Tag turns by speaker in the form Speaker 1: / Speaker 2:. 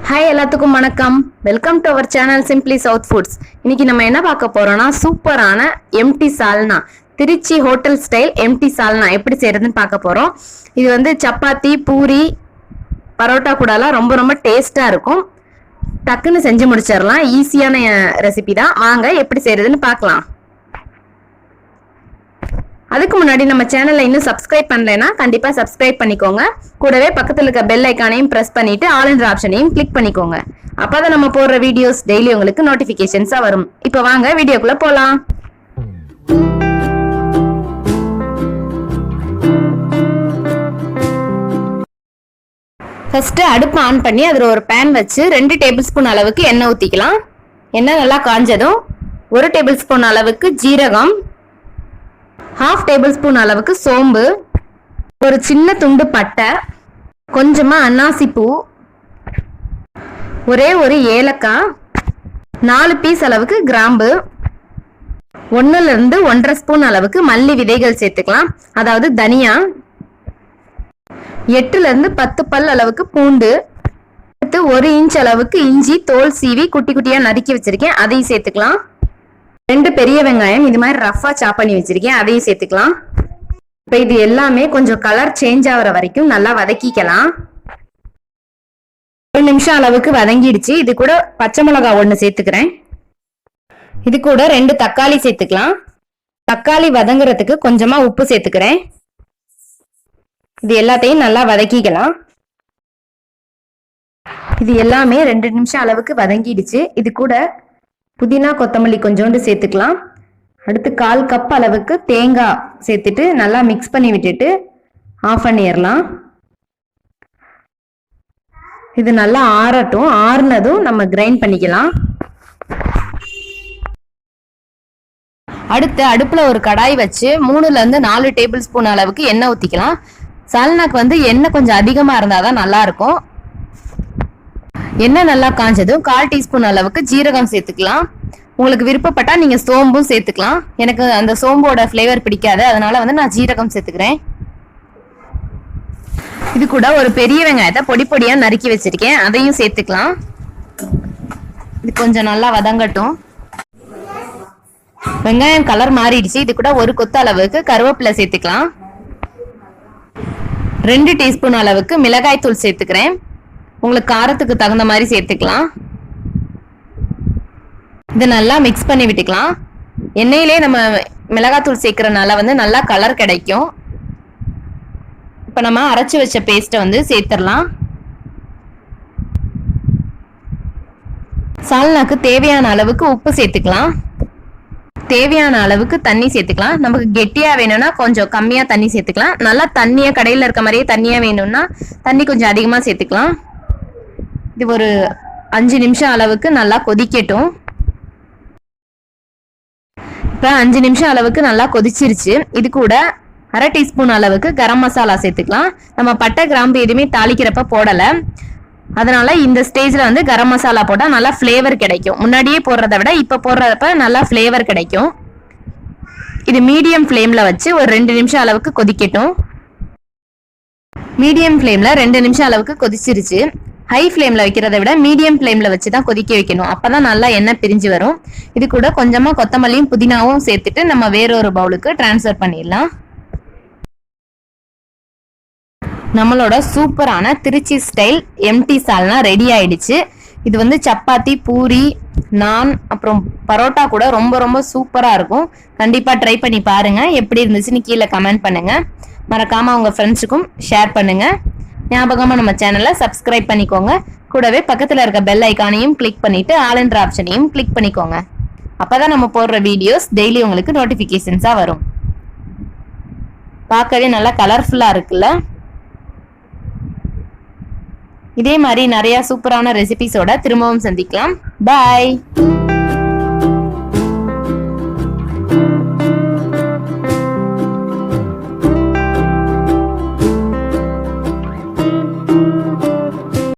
Speaker 1: Hi எல்லாத்துக்கும் வணக்கம். Welcome to our channel simply south foods. இன்னைக்கு நம்ம என்ன பார்க்க போறோம்னா சூப்பரான empty salna, Trichy hotel style empty salna எப்படி செய்யறதுன்னு பார்க்க போறோம். இது வந்து சப்பாத்தி, பூரி, பரோட்டா கூடலாம் ரொம்ப ரொம்ப டேஸ்டா இருக்கும். டக்குன்னு செஞ்சு முடிச்சிடலாம். ஈஸியான ரெசிபி தான். வாங்க எப்படி செய்யறதுன்னு பார்க்கலாம். அதுக்கு முன்னாடி நம்ம சேனலை இன்னும் சப்ஸ்கிரைப் பண்ணலைன்னா கண்டிப்பா சப்ஸ்கிரைப் பண்ணிக்கோங்க. கூடவே பக்கத்துல இருக்க பெல் ஐக்கானையும் பிரஸ் பண்ணிட்டு ஆல் என்ற ஆப்ஷனையும் கிளிக் பண்ணிக்கோங்க. அப்பதான் நம்ம போடுற வீடியோஸ் டெய்லி உங்களுக்கு நோட்டிபிகேஷன்ஸா வரும். இப்ப வாங்க வீடியோக்குள்ள போலாம். ஃபர்ஸ்ட் அடுப்பு ஆன் பண்ணி அதுல ஒரு பேன் வச்சு 2 டேபிள் ஸ்பூன் அளவுக்கு எண்ணெய் ஊத்திக்கலாம். எண்ணெய் நல்லா காஞ்சதும் 1 டேபிள் ஸ்பூன் அளவுக்கு ஜீரகம், 1/2 டேபிள் ஸ்பூன் அளவுக்கு சோம்பு, ஒரு சின்ன துண்டு பட்டை, கொஞ்சமா அன்னாசி பூ, ஒரே ஒரு ஏலக்காய், 4 பீஸ் அளவுக்கு கிராம்பு, 1 ல இருந்து 1.5 ஸ்பூன் அளவுக்கு மல்லி விதைகள் சேர்த்துக்கலாம், அதாவது தனியா, 8 ல இருந்து 10 பல் அளவுக்கு பூண்டு, 1 இன்ச் அளவுக்கு இஞ்சி தோல் சீவி குட்டி குட்டியா நறுக்கி வச்சிருக்கேன், அதையும் சேர்த்துக்கலாம். 2 பெரிய வெங்காயம் இது மாதிரி ரஃபா சாப் பண்ணி வச்சிருக்கேன், அதையும் சேர்த்துக்கலாம். இப்ப இது எல்லாமே கொஞ்சம் கலர் சேஞ்ச் ஆகுற வரைக்கும் நல்லா வதக்கிக்கலாம். 1 நிமிஷம் அளவுக்கு வதங்கிடுச்சு. இது கூட பச்சை மிளகாய் 1 சேர்த்துக்கிறேன். இது கூட 2 தக்காளி சேர்த்துக்கலாம். தக்காளி வதங்குறதுக்கு கொஞ்சமா உப்பு சேர்த்துக்கிறேன். இது எல்லாத்தையும் நல்லா வதக்கிக்கலாம். இது எல்லாமே 2 நிமிஷம் அளவுக்கு வதங்கிடுச்சு. இது கூட புதினா கொத்தமல்லி கொஞ்சோண்டு சேர்த்துக்கலாம். அடுத்து 1/4 கப் அளவுக்கு தேங்காய் சேர்த்துட்டு நல்லா மிக்ஸ் பண்ணி விட்டுட்டு ஆஃப் பண்ணிடலாம். இது நல்லா ஆறட்டும். ஆறுனதும் நம்ம கிரைண்ட் பண்ணிக்கலாம். அடுத்து அடுப்புல ஒரு கடாய் வச்சு 3 ல இருந்து 4 டேபிள் ஸ்பூன் அளவுக்கு எண்ணெய் ஊத்திக்கலாம். சால்னாக்கு வந்து எண்ணெய் கொஞ்சம் அதிகமா இருந்தாதான் நல்லா இருக்கும். எண்ணெய் நல்லா காஞ்சதும் 1/4 டீஸ்பூன் அளவுக்கு ஜீரகம் சேர்த்துக்கலாம். உங்களுக்கு விருப்பப்பட்டா நீங்க சோம்பும் சேர்த்துக்கலாம். எனக்கு அந்த சோம்போட ஃப்ளேவர் பிடிக்காது, அதனால வந்து நான் ஜீரகம் சேர்த்துக்கிறேன். இது கூட ஒரு பெரிய வெங்காயத்தை பொடி பொடியா நறுக்கி வச்சிருக்கேன், அதையும் சேர்த்துக்கலாம். இது கொஞ்சம் நல்லா வதங்கட்டும். வெங்காயம் கலர் மாறிடுச்சு. இது கூட ஒரு கொத்து அளவுக்கு கருவேப்பிலை சேர்த்துக்கலாம். 2 டீஸ்பூன் அளவுக்கு மிளகாய் தூள் சேர்த்துக்கிறேன். உங்களுக்கு காரத்துக்கு தகுந்த மாதிரி சேர்த்துக்கலாம். இதை நல்லா மிக்ஸ் பண்ணி விட்டுக்கலாம். எண்ணெயிலே நம்ம மிளகாத்தூள் சேர்க்கறதுனால வந்து நல்லா கலர் கிடைக்கும். இப்ப நம்ம அரைச்சு வச்ச பேஸ்ட்டை வந்து சேர்த்துடலாம். சால்னாக்கு தேவையான அளவுக்கு உப்பு சேர்த்துக்கலாம். தேவையான அளவுக்கு தண்ணி சேர்த்துக்கலாம். நமக்கு கெட்டியா வேணும்னா கொஞ்சம் கம்மியா தண்ணி சேர்த்துக்கலாம். நல்லா தண்ணியா கடையில இருக்க மாதிரியே தண்ணியா வேணும்னா தண்ணி கொஞ்சம் அதிகமா சேர்த்துக்கலாம். இது ஒரு 5 நிமிஷம் அளவுக்கு நல்லா கொதிக்கட்டும். இப்ப 5 நிமிஷம் அளவுக்கு நல்லா கொதிச்சிருச்சு. இது கூட 1/2 டீஸ்பூன் அளவுக்கு கரம் மசாலா சேர்த்துக்கலாம். நம்ம பட்டை கிராம்பு எதுவுமே தாளிக்கிறப்ப போடல, அதனால இந்த ஸ்டேஜ்ல வந்து கரம் மசாலா போட்டா நல்லா ஃபிளேவர் கிடைக்கும். முன்னாடியே போடுறத விட இப்ப போடுறப்ப நல்லா ஃபிளேவர் கிடைக்கும். இது மீடியம் ஃபிளேம்ல வச்சு ஒரு 2 நிமிஷம் அளவுக்கு கொதிக்கட்டும். மீடியம் ஃபிளேம்ல 2 நிமிஷம் அளவுக்கு கொதிச்சிருச்சு. ஹை ஃப்ளேம்ல வைக்கிறத விட மீடியம் ஃப்ளேம்ல வச்சு தான் கொதிக்க வைக்கணும். அப்பதான் நல்லா எண்ணெய் பிரிஞ்சு வரும். இது கூட கொஞ்சமா கொத்தமல்லியும் புதினாவும் சேர்த்துட்டு நம்ம வேறொரு பவுலுக்கு டிரான்ஸ்ஃபர் பண்ணிடலாம். நம்மளோட சூப்பரான திருச்சி ஸ்டைல் எம்டி சால்னா ரெடி ஆயிடுச்சு. இது வந்து சப்பாத்தி, பூரி, நான் அப்புறம் பரோட்டா கூட ரொம்ப ரொம்ப சூப்பரா இருக்கும். கண்டிப்பா ட்ரை பண்ணி பாருங்க. எப்படி இருந்துச்சுன்னு கீழே கமெண்ட் பண்ணுங்க. மறக்காம உங்க ஃப்ரெண்ட்ஸுக்கும் ஷேர் பண்ணுங்க. ஞாபகமா நம்ம சேனலை சப்ஸ்கிரைப் பண்ணிக்கோங்க. கூடவே பக்கத்துல இருக்க பெல் ஐக்கானையும் கிளிக் பண்ணிட்டு ஆல் என்ற ஆப்ஷனையும் கிளிக் பண்ணிக்கோங்க. அப்பதான் நம்ம போடுற வீடியோஸ் டெய்லி உங்களுக்கு நோட்டிபிகேஷன்ஸா வரும். பார்க்கவே நல்லா கலர்ஃபுல்லா இருக்குல்ல. இதே மாதிரி நிறைய சூப்பரான ரெசிபிஸோட திரும்பவும் சந்திக்கலாம். பாய்.